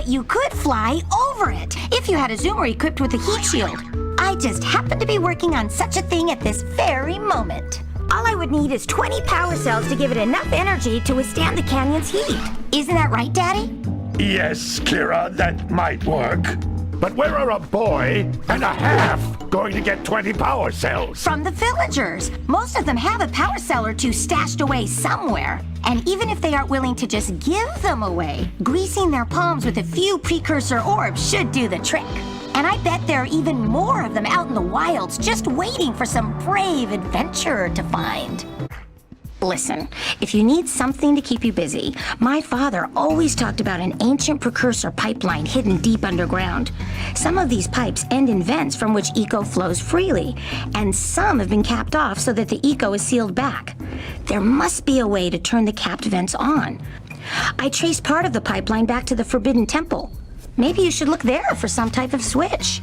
But you could fly over it if you had a zoomer equipped with a heat shield. I just happen to be working on such a thing at this very moment. All I would need is 20 power cells to give it enough energy to withstand the canyon's heat. Isn't that right, Daddy? Yes, Keira, that might work. But where are a boy and a half going to get 20 power cells? From the villagers. Most of them have a power cell or two stashed away somewhere. And even if they aren't willing to just give them away, greasing their palms with a few precursor orbs should do the trick. And I bet there are even more of them out in the wilds just waiting for some brave adventurer to find. Listen, if you need something to keep you busy, my father always talked about an ancient precursor pipeline hidden deep underground. Some of these pipes end in vents from which eco flows freely, and some have been capped off so that the eco is sealed back. There must be a way to turn the capped vents on. I traced part of the pipeline back to the Forbidden Temple. Maybe you should look there for some type of switch.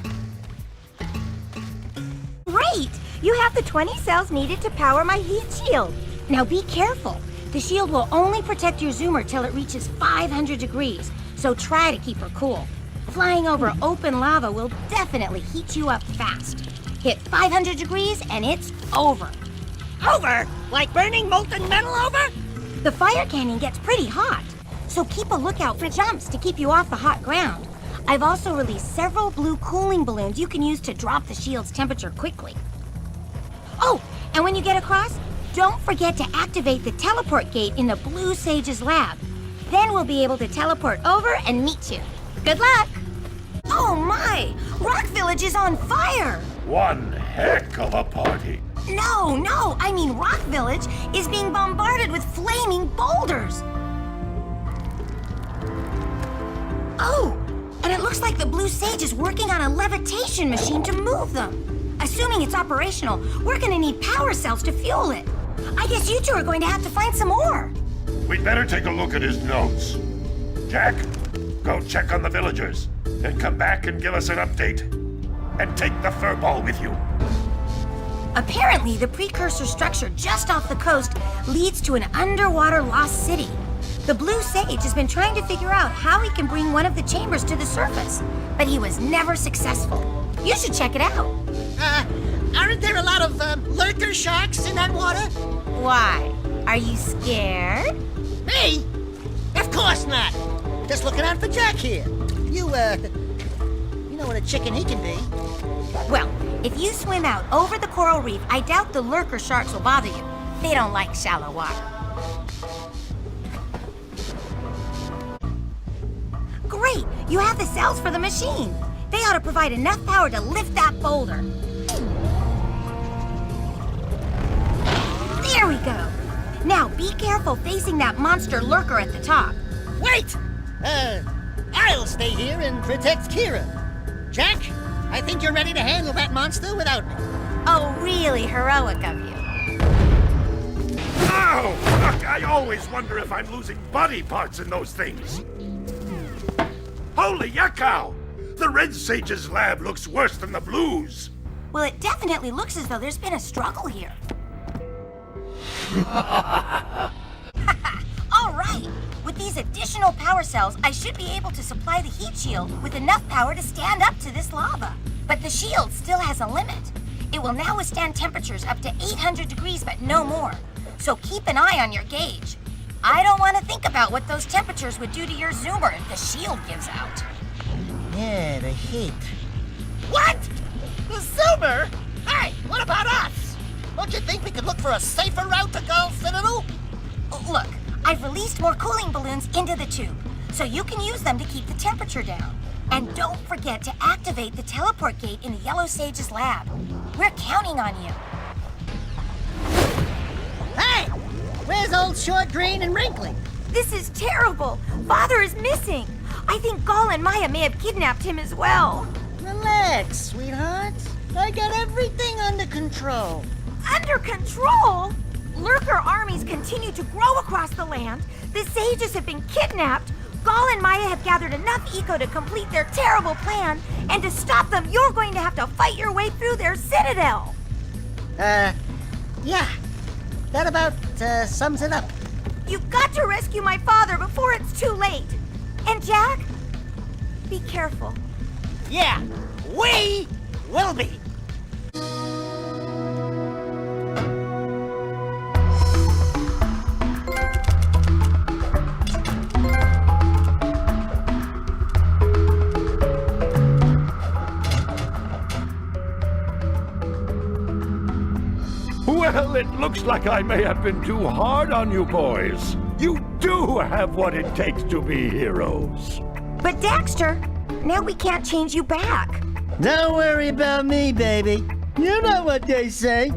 Great! You have the 20 cells needed to power my heat shield. Now be careful. The shield will only protect your zoomer till it reaches 500 degrees, so try to keep her cool. Flying over open lava will definitely heat you up fast. Hit 500 degrees and it's over. Over? Like burning molten metal over? The fire canyon gets pretty hot, so keep a lookout for jumps to keep you off the hot ground. I've also released several blue cooling balloons you can use to drop the shield's temperature quickly. Oh, and when you get across, don't forget to activate the teleport gate in the Blue Sage's lab. Then we'll be able to teleport over and meet you. Good luck! Oh my! Rock Village is on fire! One heck of a party. No, I mean Rock Village is being bombarded with flaming boulders. Oh, and it looks like the Blue Sage is working on a levitation machine to move them. Assuming it's operational, we're gonna need power cells to fuel it. I guess you two are going to have to find some more. We'd better take a look at his notes. Jack, go check on the villagers, and come back and give us an update. And take the furball with you. Apparently, the precursor structure just off the coast leads to an underwater lost city. The Blue Sage has been trying to figure out how he can bring one of the chambers to the surface, but he was never successful. You should check it out. Aren't there a lot of lurker sharks in that water? Why? Are you scared? Me? Of course not. Just looking out for Jack here. You know what a chicken he can be. Well, if you swim out over the coral reef, I doubt the lurker sharks will bother you. They don't like shallow water. Great! You have the cells for the machine. They ought to provide enough power to lift that boulder. There we go. Now be careful facing that monster lurker at the top. Wait! I'll stay here and protect Keira. Jack, I think you're ready to handle that monster without me. Oh, really heroic of you. Oh, look, I always wonder if I'm losing body parts in those things. Holy yakkow! The Red Sage's lab looks worse than the Blue's. Well, it definitely looks as though there's been a struggle here. All right. With these additional power cells, I should be able to supply the heat shield with enough power to stand up to this lava. But the shield still has a limit. It will now withstand temperatures up to 800 degrees, but no more. So keep an eye on your gauge. I don't want to think about what those temperatures would do to your zoomer if the shield gives out. Yeah, the heat. What? The Zoomer? Hey, what about us? Don't you think we could look for a safer route to Gull Citadel? Look, I've released more cooling balloons into the tube, so you can use them to keep the temperature down. And don't forget to activate the teleport gate in the Yellow Sage's lab. We're counting on you. Hey! Where's old Short, Green, and Wrinkly? This is terrible. Father is missing. I think Gall and Maya may have kidnapped him as well. Relax, sweetheart. I got everything under control. Under control? Lurker armies continue to grow across the land. The sages have been kidnapped. Gall and Maya have gathered enough eco to complete their terrible plan. And to stop them, you're going to have to fight your way through their citadel. Yeah. That about sums it up. You've got to rescue my father before it's too late. And Jack? Be careful. Yeah, we will be. Well, it looks like I may have been too hard on you boys. You do have what it takes to be heroes. But Daxter, now we can't change you back. Don't worry about me, baby. You know what they say.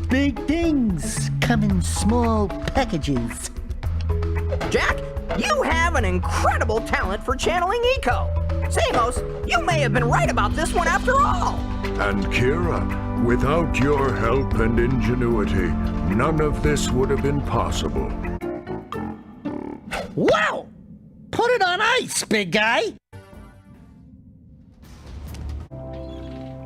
Big things come in small packages. Jack, you have an incredible talent for channeling eco. Samos, you may have been right about this one after all. And Keira, without your help and ingenuity, none of this would have been possible. Wow! Put it on ice, big guy!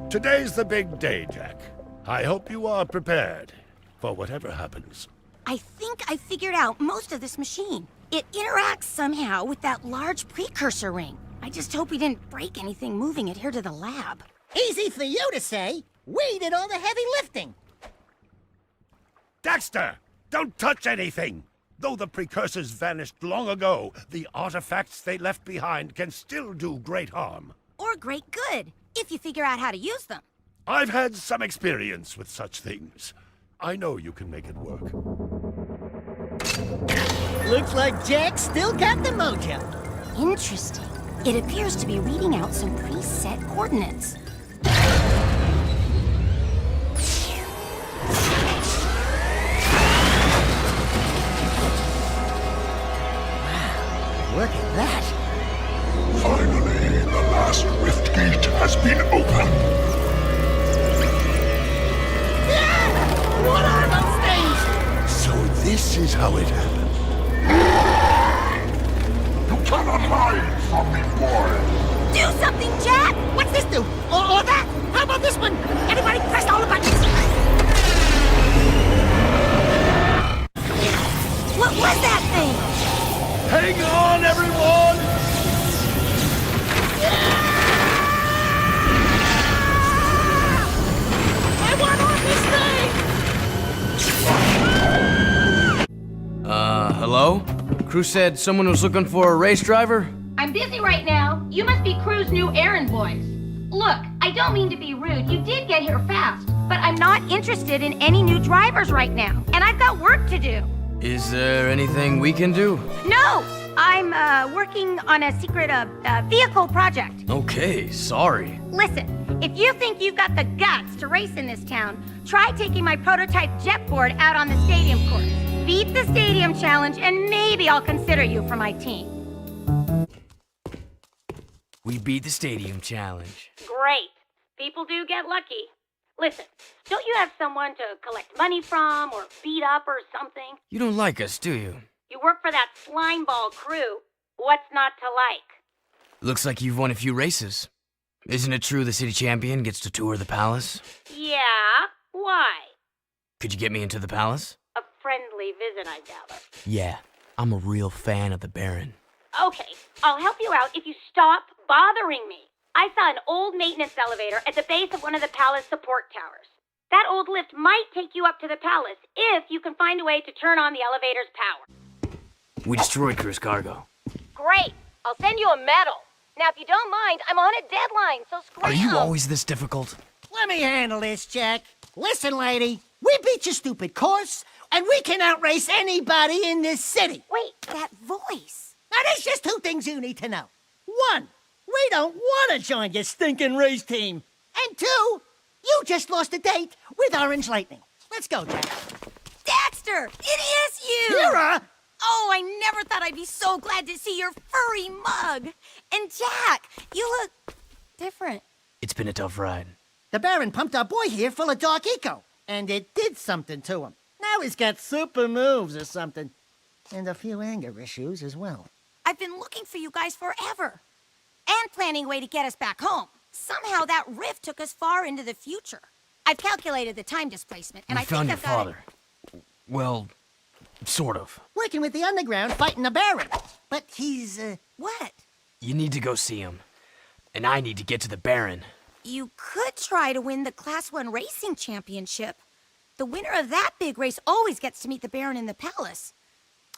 Today's the big day, Jack. I hope you are prepared for whatever happens. I think I figured out most of this machine. It interacts somehow with that large precursor ring. I just hope we didn't break anything moving it here to the lab. Easy for you to say. We did all the heavy lifting. Daxter, don't touch anything! Though the precursors vanished long ago, the artifacts they left behind can still do great harm. Or great good, if you figure out how to use them. I've had some experience with such things. I know you can make it work. Looks like Jack still got the mojo. Interesting. It appears to be reading out some preset coordinates. Look at that. Finally, the last rift gate has been opened. What are those things? So this is how it happened. You cannot hide from me, boy. Do something, Jack! What's this do? Or that? How about this one? Anybody press all the buttons? What was that thing? Hang on, everyone! I want on this thing! Hello? Crew said someone was looking for a race driver? I'm busy right now. You must be Crew's new errand boys. Look, I don't mean to be rude. You did get here fast. But I'm not interested in any new drivers right now, and I've got work to do. Is there anything we can do? No! I'm working on a secret vehicle project. Okay, sorry. Listen, if you think you've got the guts to race in this town, try taking my prototype jet board out on the stadium course. Beat the stadium challenge, and maybe I'll consider you for my team. We beat the stadium challenge. Great. People do get lucky. Listen, don't you have someone to collect money from or beat up or something? You don't like us, do you? You work for that slimeball Crew. What's not to like? Looks like you've won a few races. Isn't it true the city champion gets to tour the palace? Yeah? Why? Could you get me into the palace? A friendly visit, I gather. Yeah, I'm a real fan of the Baron. Okay, I'll help you out if you stop bothering me. I saw an old maintenance elevator at the base of one of the palace support towers. That old lift might take you up to the palace if you can find a way to turn on the elevator's power. We destroyed Crew's cargo. Great. I'll send you a medal. Now, if you don't mind, I'm on a deadline, so Are scram. you always this difficult? Let me handle this, Jack. Listen, lady, we beat your stupid course, and we can outrace anybody in this city. Wait, that voice. Now, there's just two things you need to know. One, we don't want to join your stinking race team. And two, you just lost a date with Orange Lightning. Let's go, Jack. Daxter, it is you! Keira! Oh, I never thought I'd be so glad to see your furry mug. And Jack, you look different. It's been a tough ride. The Baron pumped our boy here full of dark eco, and it did something to him. Now he's got super moves or something. And a few anger issues as well. I've been looking for you guys forever. And planning a way to get us back home. Somehow that rift took us far into the future. I've calculated the time displacement, and We I found think your I've got father. Well, sort of. Working with the underground, fighting the Baron. But he's, What? You need to go see him. and I need to get to the Baron. You could try to win the Class 1 Racing Championship. The winner of that big race always gets to meet the Baron in the palace.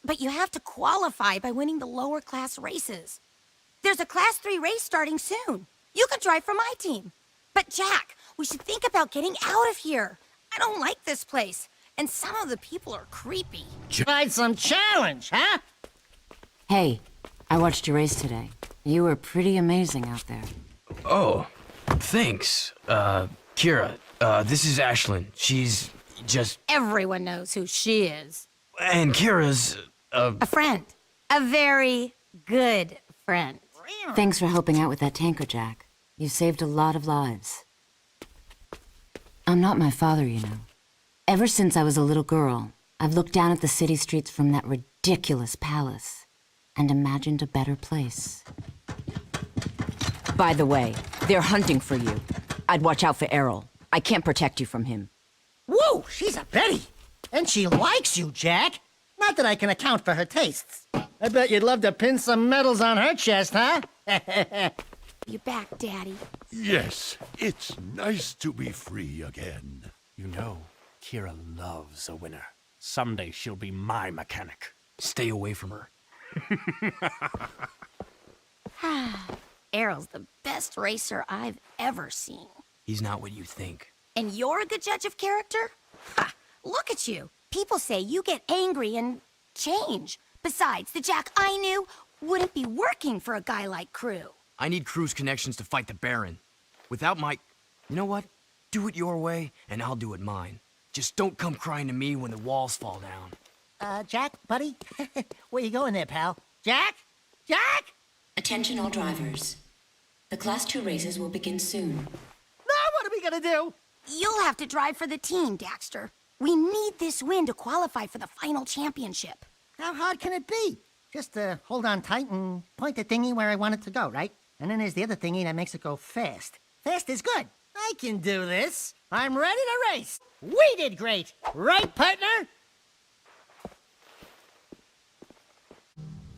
But you have to qualify by winning the lower class races. There's a Class 3 race starting soon. You could drive for my team. But Jack, we should think about getting out of here. I don't like this place, and some of the people are creepy. Tried some challenge, huh? Hey, I watched your race today. You were pretty amazing out there. Oh, thanks. Keira, this is Ashlyn. She's just... Everyone knows who she is. And Kira's, A friend. A very good friend. Thanks for helping out with that tanker, Jack. You saved a lot of lives. I'm not my father, you know. Ever since I was a little girl, I've looked down at the city streets from that ridiculous palace and imagined a better place. By the way, they're hunting for you. I'd watch out for Errol. I can't protect you from him. Woo, she's a Betty. And she likes you, Jack. Not that I can account for her tastes. I bet you'd love to pin some medals on her chest, huh? You back, Daddy. Yes, it's nice to be free again. You know, Keira loves a winner. Someday she'll be my mechanic. stay away from her. Errol's the best racer I've ever seen. He's not what you think. And you're a good judge of character? Ha! Look at you. People say you get angry and change. Besides, the Jack I knew wouldn't be working for a guy like Crew. I need Crew's connections to fight the Baron. Without my... You know what? Do it your way, and I'll do it mine. Just don't come crying to me when the walls fall down. Jack, buddy? Where you going there, pal? Jack? Jack? Attention all drivers. The Class 2 races will begin soon. Now what are we gonna do? You'll have to drive for the team, Daxter. We need this win to qualify for the final championship. How hard can it be? Just hold on tight and point the thingy where I want it to go, right? And then there's the other thingy that makes it go fast. Fast is good. I can do this. I'm ready to race. We did great. Right, partner?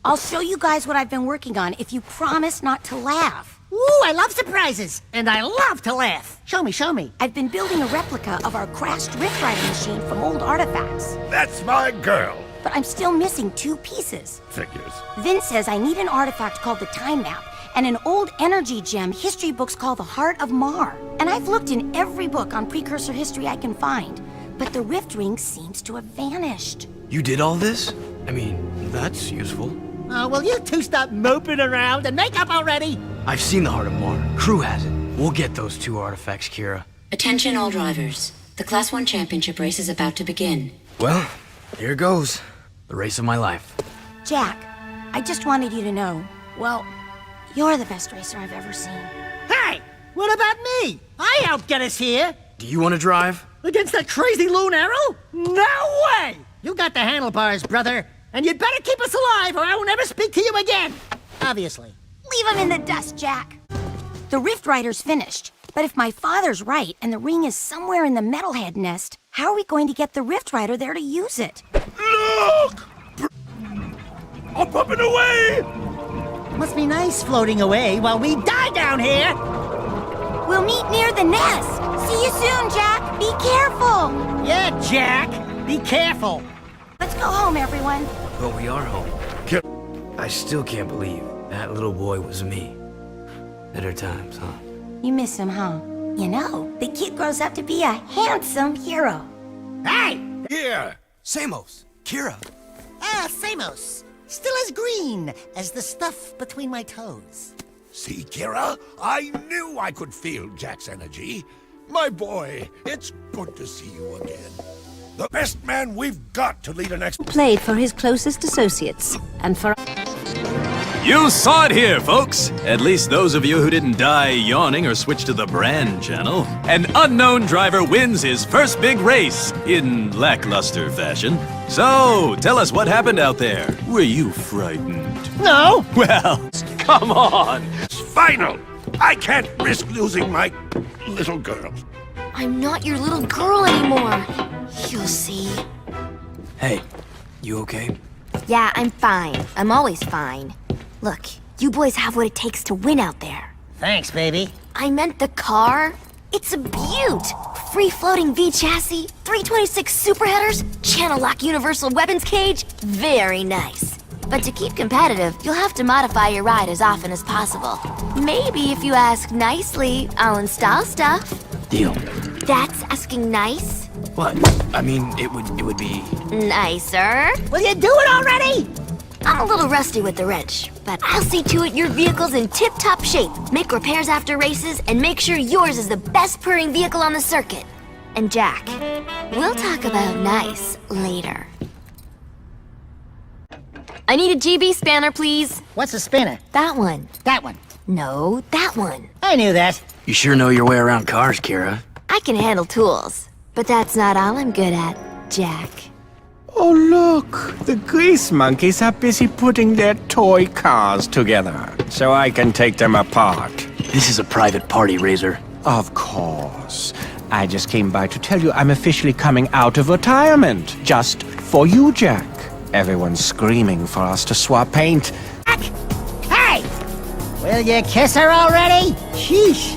I'll show you guys what I've been working on if you promise not to laugh. Ooh, I love surprises. And I love to laugh. Show me, show me. I've been building a replica of our crashed rift riding machine from old artifacts. That's my girl. But I'm still missing 2 pieces. Figures. Vince says I need an artifact called the Time Map and an old energy gem history books called the Heart of Mar. And I've looked in every book on precursor history I can find, but the rift ring seems to have vanished. You did all this? I mean, that's useful. Will you two stop moping around and make up already? I've seen the Heart of Mar. Crew has it. We'll get those 2 artifacts, Keira. Attention all drivers. The Class 1 championship race is about to begin. Well, here goes. The race of my life. Jack, I just wanted you to know, well, you're the best racer I've ever seen. Hey, what about me? I helped get us here. Do you want to drive? Against that crazy loon arrow? No way! You got the handlebars, brother. And you'd better keep us alive or I will never speak to you again. Obviously. Leave him in the dust, Jack. The Rift Rider's finished. But if my father's right and the ring is somewhere in the Metalhead nest, how are we going to get the Rift Rider there to use it? Look! I'm popping away! Must be nice floating away while we die down here. We'll meet near the nest. See you soon, Jack. Be careful. Yeah, Jack. Be careful. Let's go home, everyone. But we are home. I still can't believe that little boy was me. Better times, huh? You miss him, huh? You know, the kid grows up to be a handsome hero. Hey! Here! Samos! Keira! Samos. Still as green as the stuff between my toes. See, Keira? I knew I could feel Jack's energy. My boy, it's good to see you again. The best man we've got to lead an Played for his closest associates, and for... You saw it here, folks! At least those of you who didn't die yawning or switch to the brand channel. An unknown driver wins his first big race, in lackluster fashion. So, tell us what happened out there. Were you frightened? No! Well, come on! It's final! I can't risk losing my little girl. I'm not your little girl anymore. You'll see. Hey, you okay? Yeah, I'm fine. I'm always fine. Look, you boys have what it takes to win out there. Thanks, baby. I meant the car. It's a beaut! Free-floating V chassis, 326 super headers, channel lock universal weapons cage. Very nice. But to keep competitive, you'll have to modify your ride as often as possible. Maybe if you ask nicely, I'll install stuff. Deal. That's asking nice? What? I mean, it would be... Nicer? Will you do it already? I'm a little rusty with the wrench, but I'll see to it your vehicle's in tip-top shape, make repairs after races, and make sure yours is the best purring vehicle on the circuit. And Jack, we'll talk about nice later. I need a GB spanner, please. What's a spanner? That one. That one. No, that one. I knew that. You sure know your way around cars, Keira. I can handle tools, but that's not all I'm good at, Jack. Oh, look! The grease monkeys are busy putting their toy cars together, so I can take them apart. This is a private party, Razor. Of course. I just came by to tell you I'm officially coming out of retirement. Just for you, Jack. Everyone's screaming for us to swap paint. Jack! Hey! Will you kiss her already? Sheesh.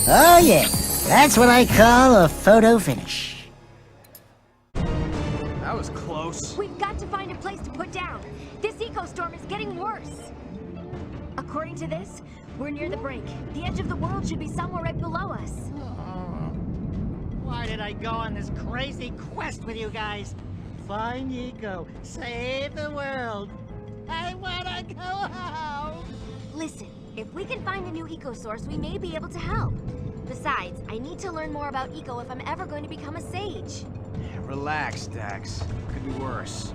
Oh, yeah. That's what I call a photo finish. That was close. We've got to find a place to put down. This eco-storm is getting worse. According to this, we're near the brink. The edge of the world should be somewhere right below us. Why did I go on this crazy quest with you guys? Find Eco, save the world. I wanna go home. Listen, if we can find a new eco-source, we may be able to help. Besides, I need to learn more about eco if I'm ever going to become a sage. Relax, Dax. Could be worse.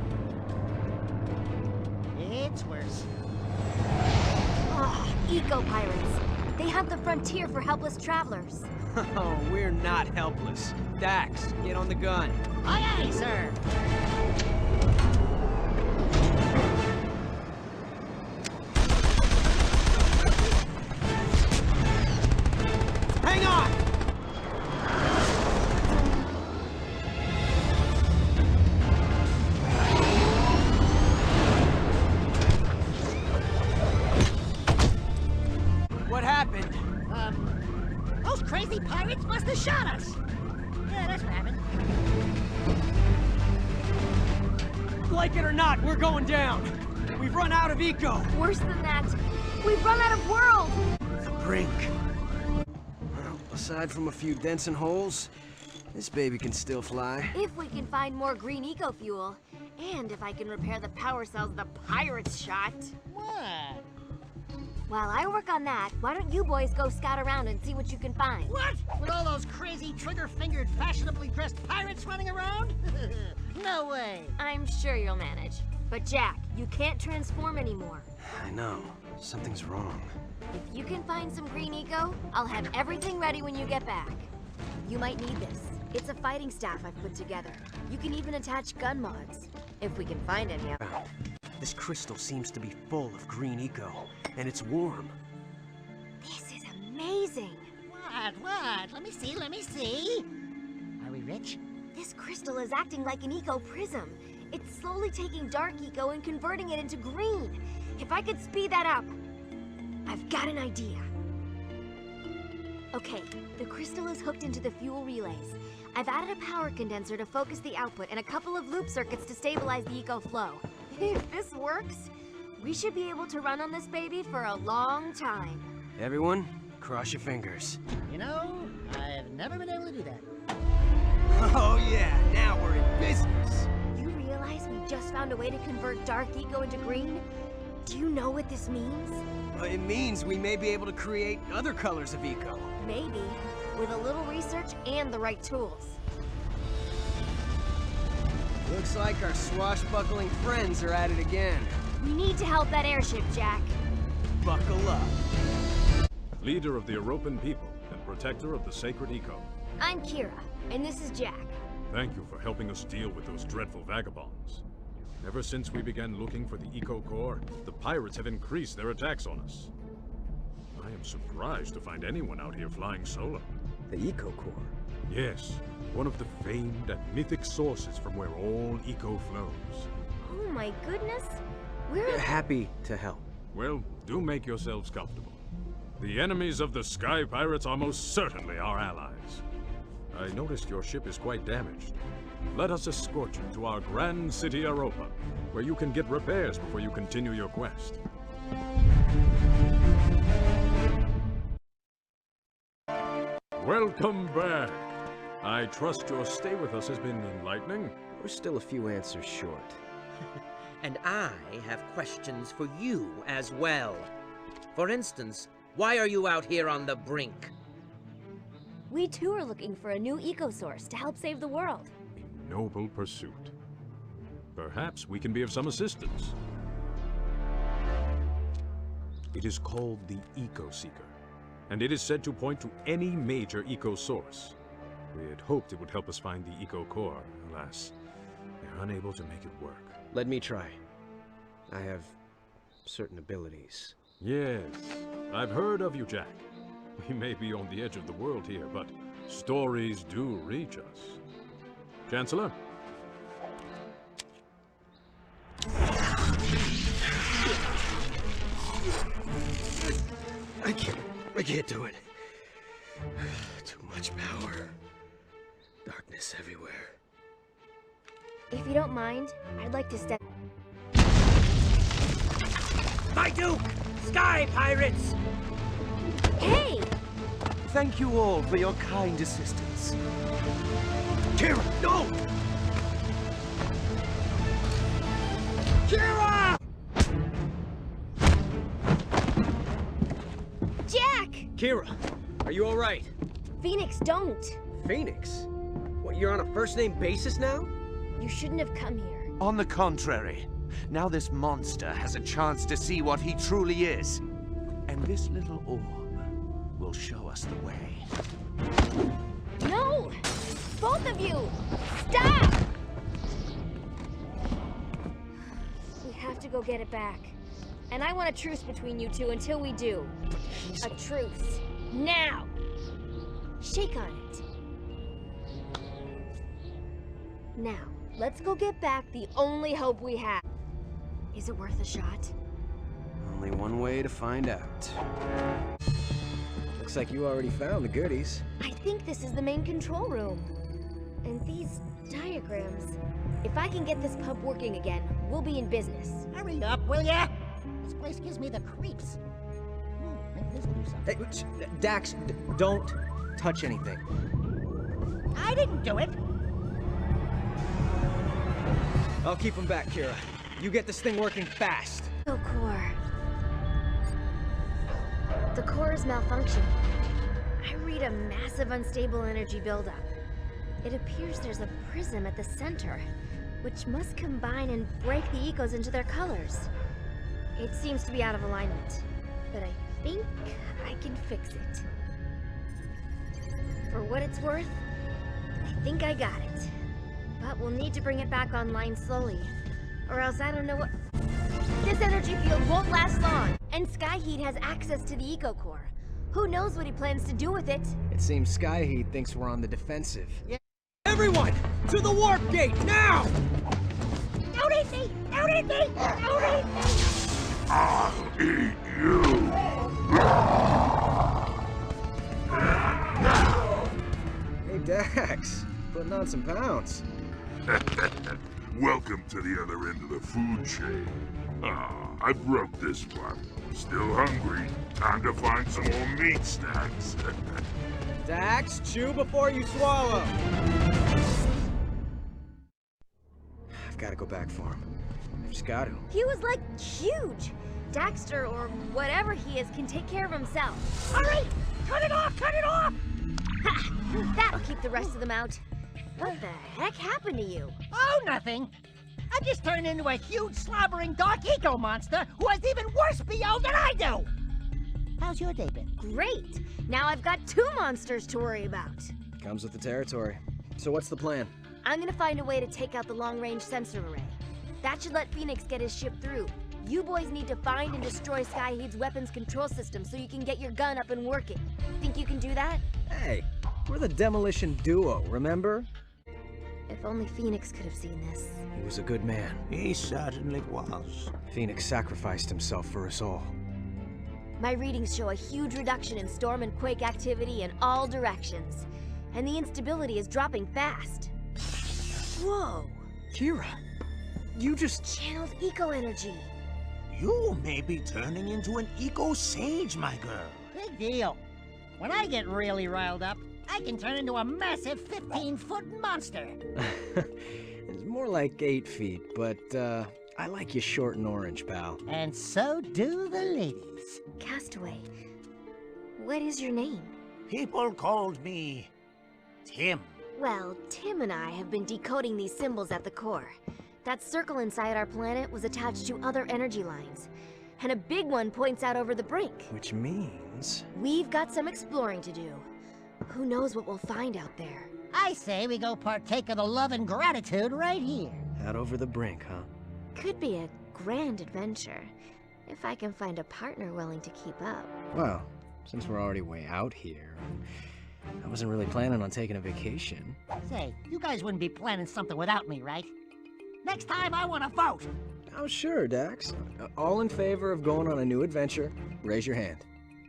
It's worse. Oh, eco-pirates. They hunt the frontier for helpless travelers. Oh, we're not helpless. Dax, get on the gun. Aye, aye, sir. Hang on! What happened? Those crazy pirates must have shot us. Yeah, that's what happened. Like it or not, we're going down. We've run out of eco. Worse than that, we've run out of world. The brink. Well, aside from a few dents and holes, this baby can still fly. If we can find more green eco-fuel, and if I can repair the power cells the pirates shot. What? While I work on that, why don't you boys go scout around and see what you can find? What? With all those crazy trigger-fingered, fashionably dressed pirates running around? No way. I'm sure you'll manage. But Jack, you can't transform anymore. I know. Something's wrong. If you can find some green eco, I'll have everything ready when you get back. You might need this. It's a fighting staff I've put together. You can even attach gun mods, if we can find any of them. This crystal seems to be full of green eco, and it's warm. This is amazing. What? Let me see. Are we rich? This crystal is acting like an eco prism. It's slowly taking dark eco and converting it into green. If I could speed that up. I've got an idea. Okay, the crystal is hooked into the fuel relays. I've added a power condenser to focus the output and a couple of loop circuits to stabilize the eco flow. If this works, we should be able to run on this baby for a long time. Everyone, cross your fingers. You know, I've never been able to do that. Oh yeah, now we're in business. You realize we just found a way to convert dark eco into green? Do you know what this means? Well, it means we may be able to create other colors of eco. Maybe, with a little research and the right tools. Looks like our swashbuckling friends are at it again. We need to help that airship, Jack. Buckle up. Leader of the European people and protector of the sacred eco. I'm Keira, and this is Jack. Thank you for helping us deal with those dreadful vagabonds. Ever since we began looking for the Eco Core, the pirates have increased their attacks on us. I am surprised to find anyone out here flying solo. The Eco Core? Yes, one of the famed and mythic sources from where all eco flows. Oh my goodness. We're happy to help. Well, do make yourselves comfortable. The enemies of the Sky Pirates are most certainly our allies. I noticed your ship is quite damaged. Let us escort you to our grand city, Europa, where you can get repairs before you continue your quest. Welcome back. I trust your stay with us has been enlightening. We're still a few answers short. And I have questions for you as well. For instance, why are you out here on the brink? We too are looking for a new eco-source to help save the world. A noble pursuit. Perhaps we can be of some assistance. It is called the Eco-Seeker, and it is said to point to any major eco-source. We had hoped it would help us find the Eco-Core. Alas, they're unable to make it work. Let me try. I have certain abilities. Yes, I've heard of you, Jack. We may be on the edge of the world here, but stories do reach us. Chancellor? I can't do it. Too much power. Darkness everywhere. If you don't mind, I'd like to step... My Duke! Sky Pirates! Hey! Thank you all for your kind assistance. Keira, no! Keira! Jack! Keira, are you all right? Phoenix, don't! Phoenix? What, you're on a first-name basis now? You shouldn't have come here. On the contrary, now this monster has a chance to see what he truly is. And this little orb will show us the way. No! Both of you! Stop! We have to go get it back. And I want a truce between you two until we do. A truce. Now! Shake on it. Now, let's go get back the only hope we have. Is it worth a shot? Only one way to find out. Looks like you already found the goodies. I think this is the main control room. And these diagrams. If I can get this pub working again, we'll be in business. Hurry up, will ya? This place gives me the creeps. Maybe this will do something. Hey, Dax, don't touch anything. I didn't do it. I'll keep him back, Keira. You get this thing working fast. Oh, core. The core is malfunctioning. I read a massive unstable energy buildup. It appears there's a prism at the center, which must combine and break the ecos into their colors. It seems to be out of alignment, but I think I can fix it. For what it's worth, I think I got it. But we'll need to bring it back online slowly, or else I don't know what... This energy field won't last long, and Skyheat has access to the Eco-Core. Who knows what he plans to do with it? It seems Skyheat thinks we're on the defensive. Yeah. Everyone, to the warp gate, now! Don't eat me! Don't eat me! Don't eat me! I'll eat you! Hey, Dax, putting on some pounds. Welcome to the other end of the food chain. I broke this one. Still hungry. Time to find some more meat snacks. Dax, chew before you swallow. I've got to go back for him. I've just got to. He was like huge. Daxter, or whatever he is, can take care of himself. Hurry! Cut it off! Cut it off! Ha! That'll keep the rest of them out. What the heck happened to you? Oh, nothing. I just turned into a huge, slobbering, dark eco-monster who has even worse BO than I do! How's your day been? Great! Now I've got 2 monsters to worry about. Comes with the territory. So what's the plan? I'm gonna find a way to take out the long-range sensor array. That should let Phoenix get his ship through. You boys need to find and destroy Skyheat's weapons control system so you can get your gun up and working. Think you can do that? Hey, we're the demolition duo, remember? If only Phoenix could have seen this. He was a good man. He certainly was. Phoenix sacrificed himself for us all. My readings show a huge reduction in storm and quake activity in all directions. And the instability is dropping fast. Whoa! Keira, you just... Channeled eco-energy. You may be turning into an eco-sage, my girl. Big deal. When I get really riled up, I can turn into a massive 15-foot monster. It's more like 8 feet, but I like you short and orange, pal. And so do the ladies. Castaway, what is your name? People called me Tim. Well, Tim and I have been decoding these symbols at the core. That circle inside our planet was attached to other energy lines. And a big one points out over the brink. Which means... We've got some exploring to do. Who knows what we'll find out there? I say we go partake of the love and gratitude right here. Out over the brink, huh? Could be a grand adventure, if I can find a partner willing to keep up. Well, since we're already way out here, I wasn't really planning on taking a vacation. Say, you guys wouldn't be planning something without me, right? Next time I want to vote! Oh, sure, Dax. All in favor of going on a new adventure, raise your hand.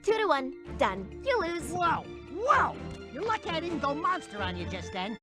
2 to 1. Done. You lose. Whoa! Whoa! You're lucky I didn't go monster on you just then.